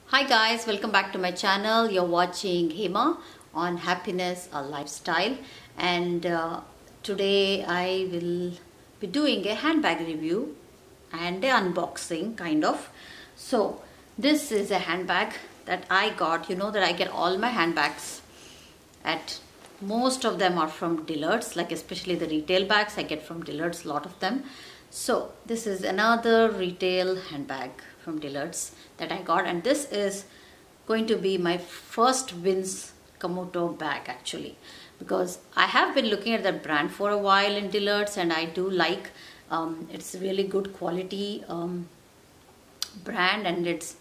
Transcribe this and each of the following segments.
Hi guys, welcome back to my channel. You're watching Hema on Happiness a Lifestyle, and today I will be doing a handbag review and a unboxing kind of. So this is a handbag that I got. You know that I get all my handbags at most of them are from Dillards, like especially the retail bags I get from Dillards, a lot of them. So this is another retail handbag from Dillards that I got, and this is going to be my first Vince Camuto bag actually, because I have been looking at that brand for a while in Dillards, and I do like it's really good quality brand, and it's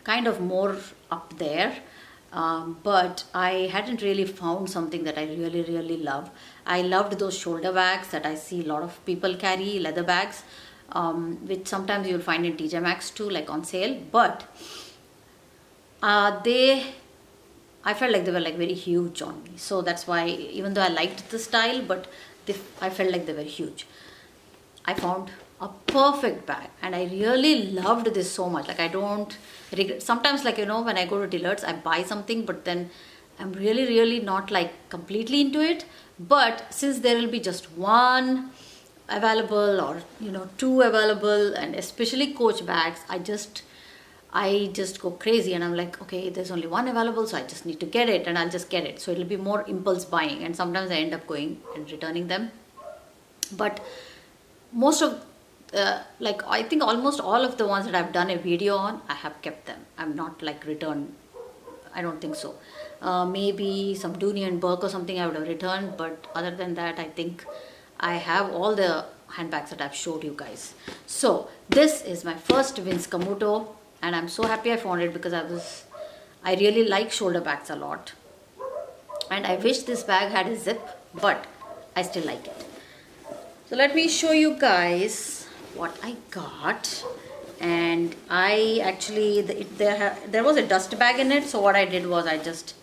kind of more up there. But I hadn't really found something that I really love. I loved those shoulder bags that I see a lot of people carry, leather bags, which sometimes you'll find in TJ Maxx too, like on sale. But I felt like they were like very huge on me. So that's why, even though I liked the style, but I felt like they were huge. I found a perfect bag, and I really loved this so much. Like, I don't regret. Sometimes, like, you know, when I go to Dillards, I buy something, but then I'm really not like completely into it. But since there will be just one available, or you know, two available, and especially Coach bags, I just go crazy, and I'm like, okay, there's only one available, so I just need to get it, and I'll just get it. So it'll be more impulse buying, and sometimes I end up going and returning them. But most of like, I think almost all of the ones that I've done a video on, I have kept them. I'm not like returned. I don't think so. Maybe some JUNIA and Burke or something I would have returned, but other than that, I think I have all the handbags that I've showed you guys. So this is my first Vince Camuto, and I'm so happy I found it, because I really like shoulder bags a lot, and I wish this bag had a zip, but I still like it. So let me show you guys what I got. And I actually, there was a dust bag in it, so what I did was I just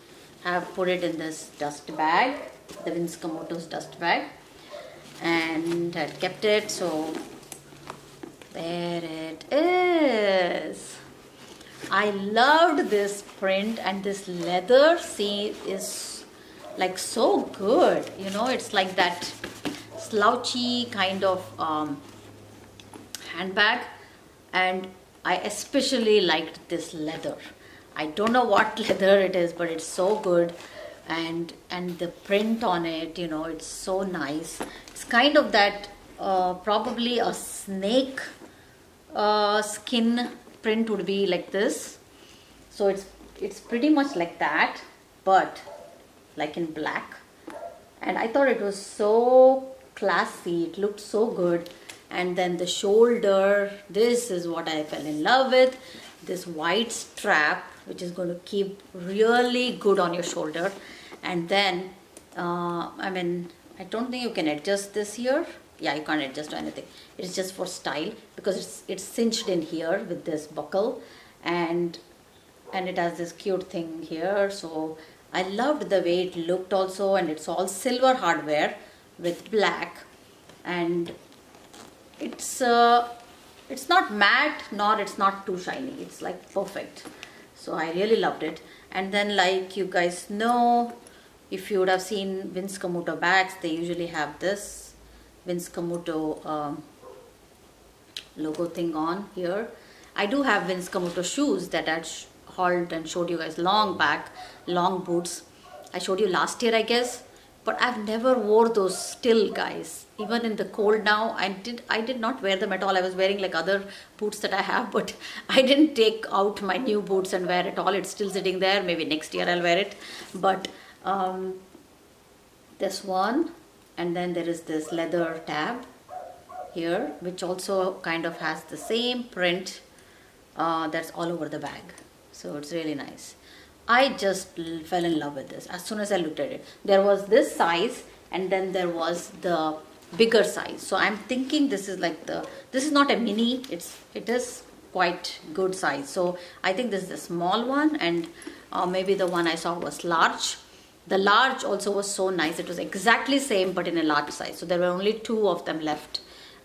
have put it in this dust bag, the Vince Camuto's dust bag, and I kept it. So there it is. I loved this print, and this leather, see, is like so good. You know, it's like that slouchy kind of handbag, and I especially liked this leather. I don't know what leather it is, but it's so good, and the print on it, you know, it's so nice. It's kind of that probably a snake skin print would be like this. So it's pretty much like that, but like in black. And I thought it was so classy, it looked so good. And then the shoulder, this is what I fell in love with, this white strap, which is going to keep really good on your shoulder. And then I mean, I don't think you can adjust this here. Yeah, you can't adjust to anything. It's just for style, because it's cinched in here with this buckle, and it has this cute thing here. So I loved the way it looked also, and it's all silver hardware with black, and it's not matte, nor it's not too shiny. It's like perfect. So I really loved it. And then, like you guys know, if you would have seen Vince Camuto bags, they usually have this Vince Camuto logo thing on here. I do have Vince Camuto shoes that I hauled and showed you guys long back, long boots. I showed you last year, I guess. But I've never wore those still, guys. Even in the cold now, I did not wear them at all. I was wearing like other boots that I have, but I didn't take out my new boots and wear it all. It's still sitting there. Maybe next year I'll wear it. But this one, and then there is this leather tab here, which also kind of has the same print that's all over the bag. So it's really nice. I just fell in love with this as soon as I looked at it. There was this size, and then there was the bigger size. So I'm thinking this is like this is not a mini, it is quite good size. So I think this is the small one, and maybe the one I saw was large. The large also was so nice. It was exactly same, but in a large size. So there were only two of them left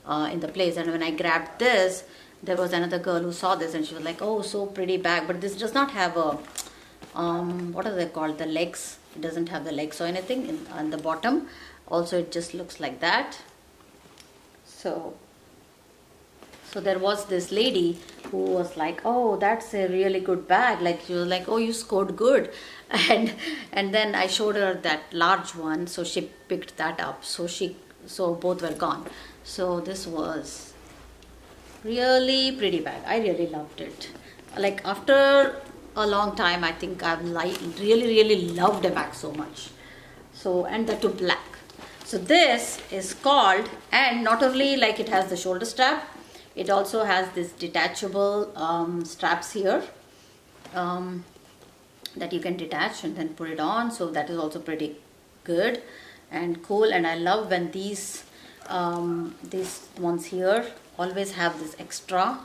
in the place. And when I grabbed this, there was another girl who saw this and she was like, oh, so pretty bag, but this does not have a what are they called, the legs. It doesn't have the legs or anything on the bottom. Also it just looks like that. So there was this lady who was like, oh, that's a really good bag. Like, she was like, oh, you scored good. And then I showed her that large one, so she picked that up. So both were gone. So this was really pretty bag. I really loved it. Like, after a long time, I think I've really loved a bag so much. So, and that too black. So this is called, and not only like it has the shoulder strap, it also has this detachable straps here that you can detach and then put it on. So that is also pretty good and cool. And I love when these ones here always have this extra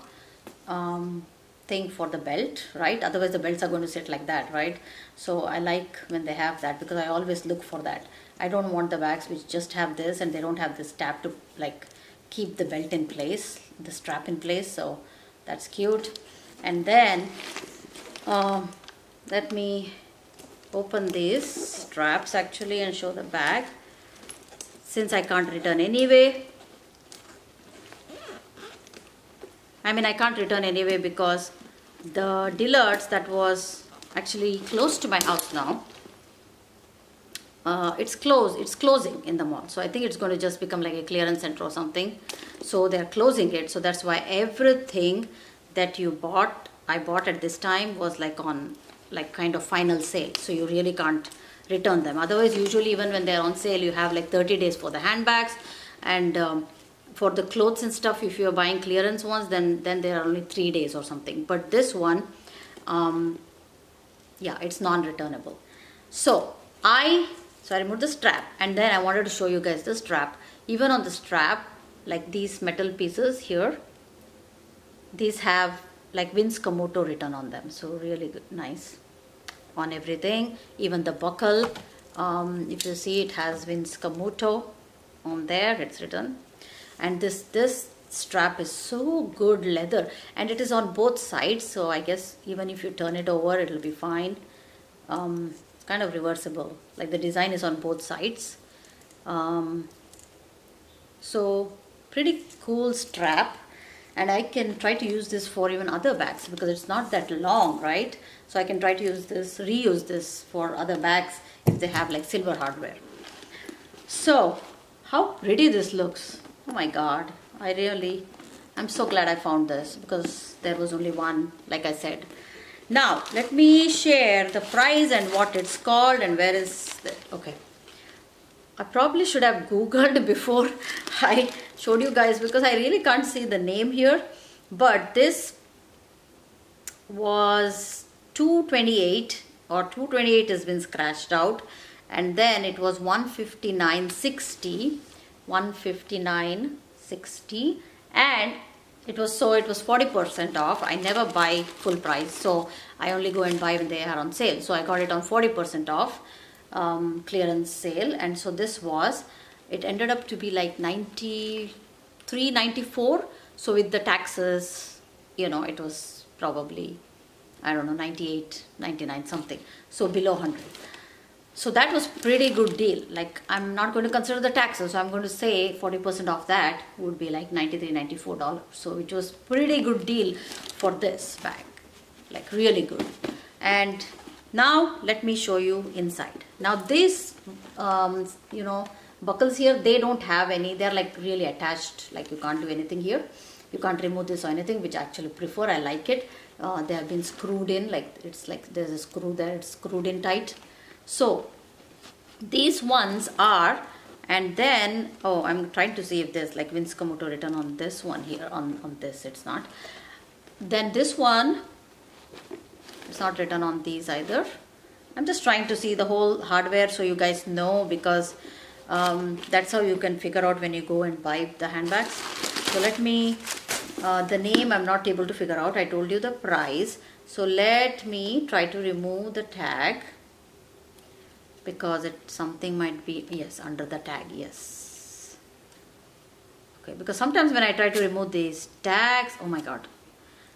thing for the belt, right? Otherwise the belts are going to sit like that, right? So I like when they have that, because I always look for that. I don't want the bags which just have this and they don't have this tab to like keep the belt in place, the strap in place. So that's cute. And then let me open these straps actually and show the bag, since I can't return anyway. I mean, I can't return anyway because the Dillards that was actually close to my house now, it's closing in the mall. So I think it's going to just become like a clearance center or something. So they're closing it. So that's why everything that I bought at this time was like on like kind of final sale. So you really can't return them. Otherwise, usually even when they're on sale, you have like 30 days for the handbags, and for the clothes and stuff, if you're buying clearance ones, then there are only 3 days or something. But this one, yeah, it's non-returnable. So I removed the strap, and then I wanted to show you guys the strap. Even on the strap, like these metal pieces here, these have like Vince Camuto written on them. So really good, nice on everything. Even the buckle, if you see, it has Vince Camuto on there, it's written. And this strap is so good leather, and it is on both sides. So I guess even if you turn it over, it'll be fine. It's kind of reversible, like the design is on both sides. So pretty cool strap. And I can try to use this for even other bags because it's not that long, right? So I can try to reuse this for other bags if they have like silver hardware. So how pretty this looks. Oh my God, I'm so glad I found this, because there was only one, like I said. Now let me share the price and what it's called and where is it. Okay, I probably should have Googled before I showed you guys, because I really can't see the name here. But this was $228, or $228 has been scratched out, and then it was $159.60, $159.60, and it was 40% off. I never buy full price, so I only go and buy when they are on sale. So I got it on 40% off clearance sale, and so it ended up to be like $93.94. So with the taxes, you know, it was probably, I don't know, $98.99 something, so below 100. So that was pretty good deal. Like, I'm not going to consider the taxes, so I'm going to say 40% off that would be like $93, $94. So it was pretty good deal for this bag, like really good. And now let me show you inside. Now these you know, buckles here, they don't have any, they're like really attached, like you can't do anything here. You can't remove this or anything, which I actually prefer. I like it. They have been screwed in, like it's like there's a screw there, it's screwed in tight. So these ones are, and then, oh, I'm trying to see if there's like Vince Camuto written on this one here, on this, it's not. Then this one, it's not written on these either. I'm just trying to see the whole hardware so you guys know, because that's how you can figure out when you go and buy the handbags. So let me, the name I'm not able to figure out. I told you the price. So let me try to remove the tag, because something might be, yes, under the tag, yes. Okay, because sometimes when I try to remove these tags, oh my God,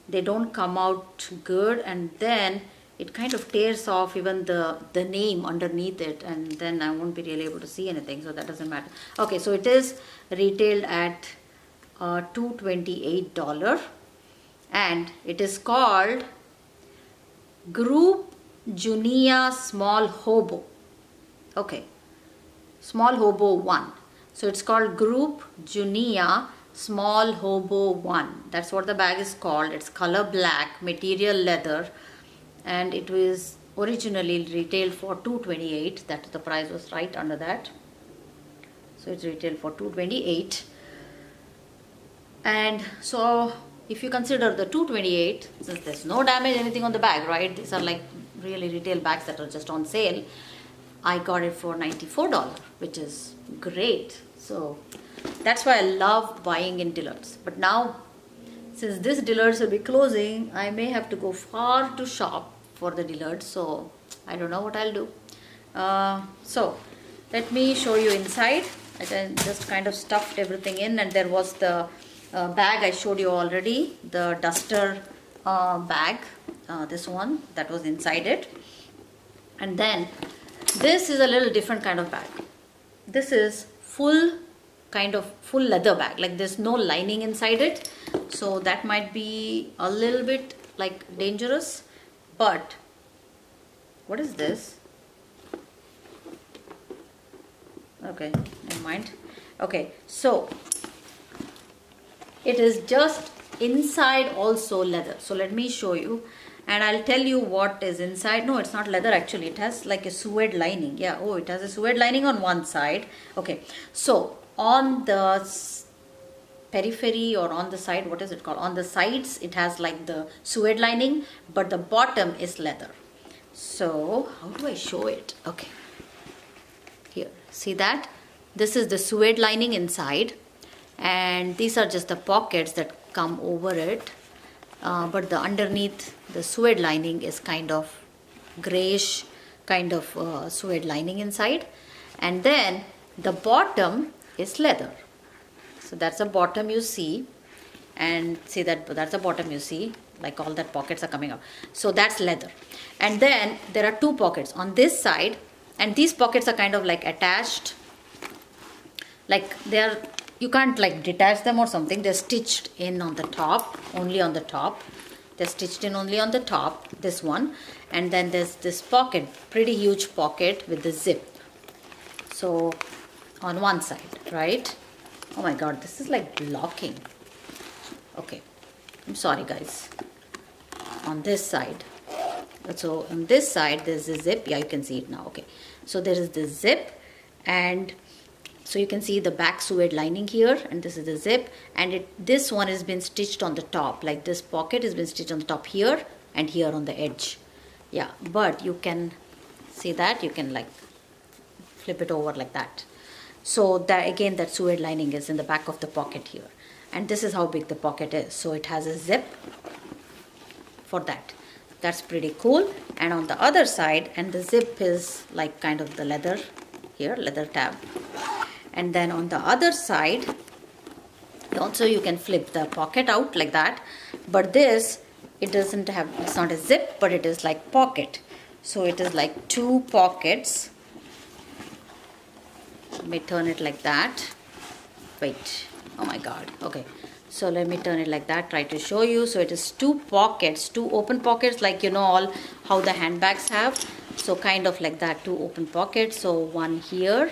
they don't come out good, and then it kind of tears off even the name underneath it, and then I won't be really able to see anything, so that doesn't matter. Okay, so it is retailed at $228, and it is called Group JUNIA Small Hobo. Okay, Small Hobo 1. So it's called Group JUNIA Small Hobo 1. That's what the bag is called. It's color black, material leather, and it was originally retailed for $228. That the price was right under that. So it's retailed for $228. And so if you consider the $228, since there's no damage anything on the bag, right? These are like really retail bags that are just on sale. I got it for $94, which is great. So that's why I love buying in Dillards. But now, since this Dillards will be closing, I may have to go far to shop for the Dillards. So I don't know what I'll do. So let me show you inside. I just kind of stuffed everything in, and there was the bag I showed you already, the duster bag, this one that was inside it. And then this is a little different kind of bag. This is full leather bag, like there's no lining inside it, so that might be a little bit like dangerous. But what is this? Okay, never mind. Okay, so it is just inside also leather. So let me show you, and I'll tell you what is inside. No, it's not leather actually. It has like a suede lining. Yeah, oh, it has a suede lining on one side. Okay, so on the periphery or on the side, what is it called? On the sides, it has like the suede lining, but the bottom is leather. So how do I show it? Okay, here, see that? This is the suede lining inside, and these are just the pockets that come over it, but the underneath the suede lining is kind of grayish kind of suede lining inside, and then the bottom is leather. So that's the bottom you see, and see that's the bottom you see, like all that pockets are coming out. So that's leather. And then there are two pockets on this side, and these pockets are kind of like attached, like they're, you can't like detach them or something. They're stitched in on the top, only on the top. They're stitched in only on the top, this one. And then there's this pocket, pretty huge pocket with the zip. So on one side, right? Oh my god, this is like blocking. Okay, I'm sorry guys. On this side. So on this side there's a zip. Yeah, you can see it now. Okay, so there is the zip, and so you can see the back suede lining here, and this is the zip, and this one has been stitched on the top, like this pocket has been stitched on the top here and here on the edge. Yeah, but you can see that, you can like flip it over like that. So that again, that suede lining is in the back of the pocket here, and this is how big the pocket is. So it has a zip for that. That's pretty cool. And on the other side, and the zip is like kind of the leather here, leather tab. And then on the other side, also you can flip the pocket out like that. But this, it doesn't have, it's not a zip, but it is like pocket. So it is like two pockets. Let me turn it like that. Wait, oh my god. Okay, so let me turn it like that, try to show you. So it is two pockets, two open pockets, like you know all how the handbags have. So kind of like that, two open pockets. So one here.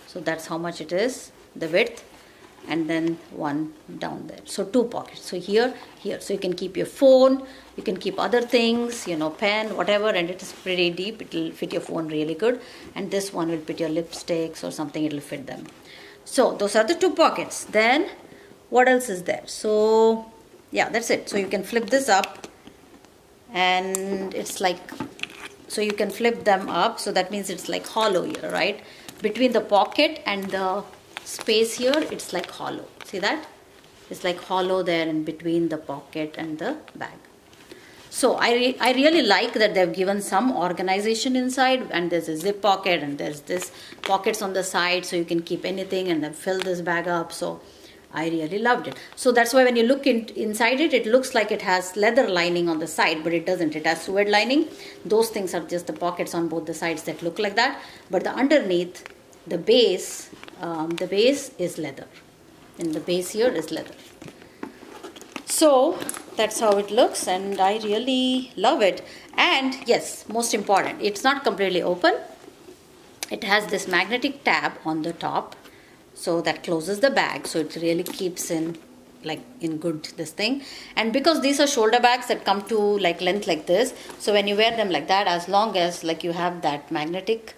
So that's how much it is, the width, and then one down there. So two pockets. So here, here. So you can keep your phone, you can keep other things, you know, pen, whatever, and it is pretty deep. It will fit your phone really good. And this one will fit your lipsticks or something, it will fit them. So those are the two pockets. Then what else is there? So yeah, that's it. So you can flip this up, and it's like, so you can flip them up. So that means it's like hollow here, right? Between the pocket and the space here, it's like hollow. See that? It's like hollow there in between the pocket and the bag. So I really like that they've given some organization inside, and there's a zip pocket, and there's this pockets on the side, so you can keep anything and then fill this bag up. So I really loved it. So that's why when you look inside it, it looks like it has leather lining on the side, but it doesn't. It has suede lining. Those things are just the pockets on both the sides that look like that. But the underneath, the base is leather. And the base here is leather. So that's how it looks, and I really love it. And yes, most important, it's not completely open. It has this magnetic tab on the top, so that closes the bag, so it really keeps in good this thing. And because these are shoulder bags that come to like length like this, so when you wear them like that, as long as like you have that magnetic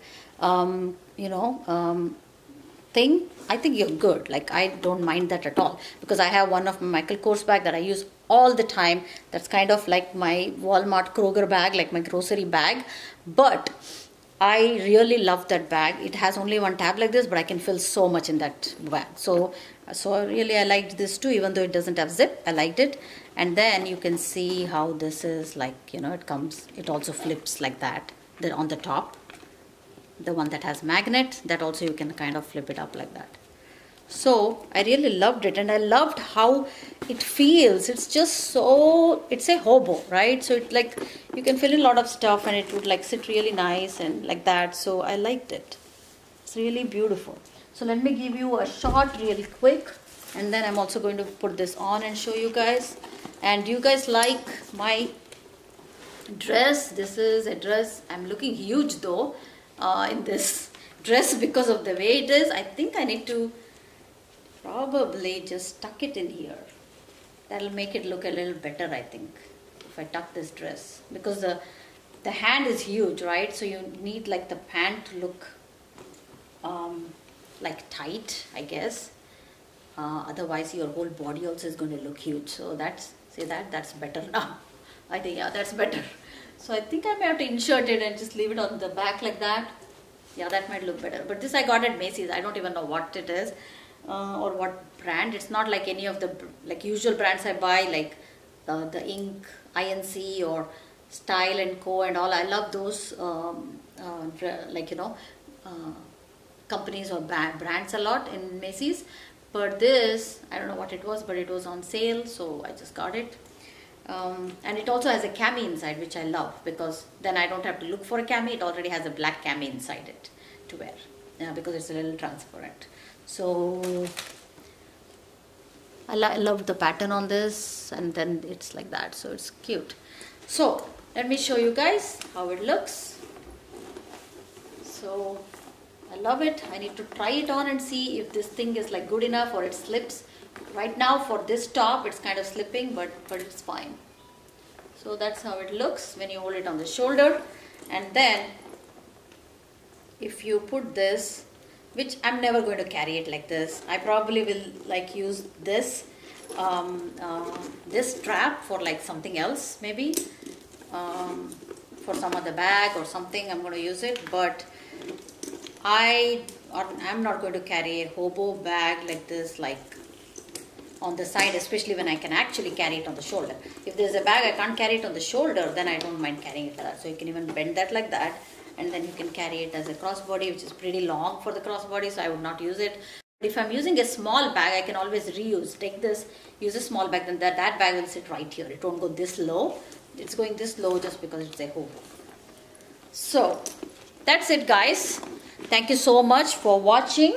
thing, I think you're good. Like, I don't mind that at all, because I have one of my Michael Kors bag that I use all the time. That's kind of like my Walmart Kroger bag, like my grocery bag. But I really love that bag. It has only one tab like this, but I can fill so much in that bag. So really I liked this too, even though it doesn't have zip. I liked it. And then you can see how this is like, it also flips like that. On the top, the one that has magnet, that also you can kind of flip it up like that. So I really loved it, and I loved how it feels. It's just so, it's a hobo, right? So it like, you can fill in a lot of stuff and it would like sit really nice and like that. So I liked it. It's really beautiful. So let me give you a shot really quick, and then I'm also going to put this on and show you guys. And do you guys like my dress? This is a dress. I'm looking huge though in this dress because of the way it is. I think I need to probably just tuck it in here. That'll make it look a little better, I think, if I tuck this dress, because the hand is huge, right? So you need like the pant to look like tight, I guess. Otherwise your whole body also is going to look huge. So that's better now. I think, yeah, that's better. So I think I may have to insert it and just leave it on the back like that. Yeah, that might look better. But this I got at Macy's. I don't even know what it is or what brand. It's not like any of the like usual brands I buy, like the Ink, INC or Style and Co and all. I love those companies or brands a lot in Macy's. But this, I don't know what it was, but it was on sale, so I just got it. And it also has a cami inside, which I love, because then I don't have to look for a cami. It already has a black cami inside it to wear, because it's a little transparent. So I love the pattern on this, and then it's like that, so it's cute. So let me show you guys how it looks. So I love it. I need to try it on and see if this thing is like good enough or it slips. Right now for this top it's kind of slipping, but it's fine. So that's how it looks when you hold it on the shoulder. And then if you put this, which I'm never going to carry it like this, I probably will like use this this strap for like something else, maybe for some other bag or something. I'm going to use it, but I'm not going to carry a hobo bag like this, like on the side, especially when I can actually carry it on the shoulder. If there's a bag I can't carry it on the shoulder, then I don't mind carrying it like that. So you can even bend that like that, and then you can carry it as a crossbody, which is pretty long for the crossbody, so I would not use it. But if I'm using a small bag, I can always reuse. Take this, use a small bag, then that bag will sit right here. It won't go this low. It's going this low just because it's a hobo. So that's it, guys. Thank you so much for watching,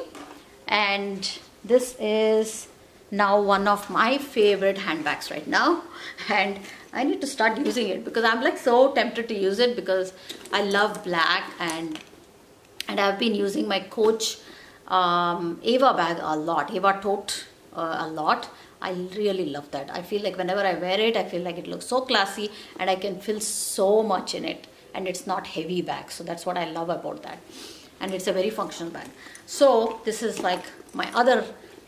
and this is now one of my favorite handbags right now, and I need to start using it because I'm like so tempted to use it because I love black, and I've been using my Coach Ava bag a lot, Ava tote a lot. I really love that. I feel like whenever I wear it, I feel like it looks so classy and I can fill so much in it, and it's not heavy bag, so that's what I love about that. And it's a very functional bag. So this is like my other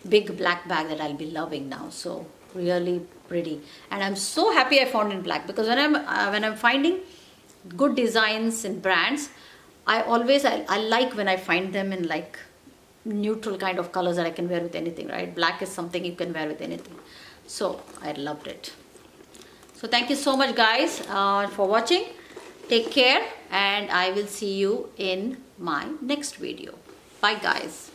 big black bag that I'll be loving now. So really pretty, and I'm so happy I found in black, because when I'm finding good designs in brands, I like when I find them in like neutral kind of colors that I can wear with anything, right? Black is something you can wear with anything. So I loved it. So thank you so much, guys, for watching. Take care, and I will see you in my next video. Bye, guys.